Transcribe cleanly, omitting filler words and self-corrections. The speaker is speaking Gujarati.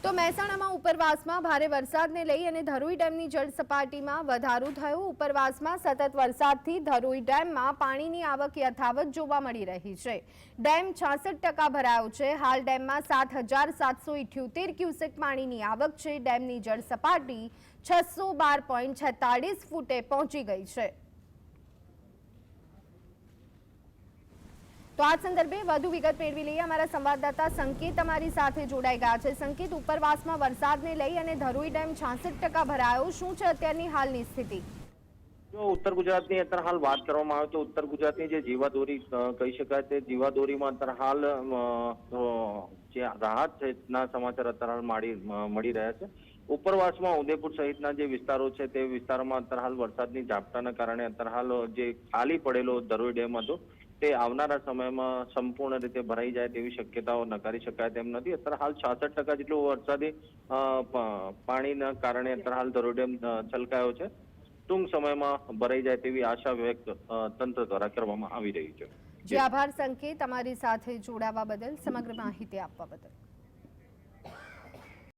તો મહેસાણામાં ઉપરવાસમાં ભારે વરસાદને લઈ અને ધરોઈ ડેમની જળ સપાટીમાં વધારો થયો। ઉપરવાસમાં સતત વરસાદથી ધરોઈ ડેમમાં પાણીની આવક યથાવત જોવા મળી રહી છે। ડેમ 66% ભરાયો છે। હાલ ડેમમાં 7778 ક્યુસેક પાણીની આવક છે। ડેમની જળ સપાટી 612.46 ફૂટે પહોંચી ગઈ છે। तो आ संदर्भे વધુ વિગત મેળવી લઈએ। અમારા સંવાદદાતા સંકેત અમારી સાથે જોડાઈ ગયા છે। સંકેત, ઉપરવાસમાં વરસાદને લઈ અને ધરોઈ ડેમ 66% ભરાયો, શું છે અત્યારની હાલની સ્થિતિ? જો ઉત્તર ગુજરાતની અત્યારે હાલ વાત કરવામાં આવે તો ઉત્તર ગુજરાતની જે જીવાદોરી કહી શકાય તે જીવાદોરીમાં અત્યારે હાલ જે રાહત છે ના સમાચાર અત્યારે હાલ મળી રહ્યા છે। ઉપરવાસમાં ઉદયપુર સહિતના જે વિસ્તારો છે તે વિસ્તારોમાં અત્યારે હાલ વરસાદની ઝાપટાના કારણે અત્યારે હાલ જે ખાલી પડેલો ધરોઈ ડેમ હતો તે આવનારા સમયમાં સંપૂર્ણ રીતે ભરાઈ જાય તેવી શક્યતાઓ નકારી શકાય તેમ નથી। અત્યારે હાલ 66% જેટલું વરસાદી પાણીના કારણે અત્યારે હાલ ધરોઈ ડેમ છલકાયો છે। ટૂંક સમયમાં ભરાઈ જાય તેવી આશા વ્યક્ત તંત્ર દ્વારા કરવામાં આવી રહી છે। જી આભાર સંકેત, અમારી સાથે જોડાવા બદલ, સમગ્ર માહિતી આપવા બદલ।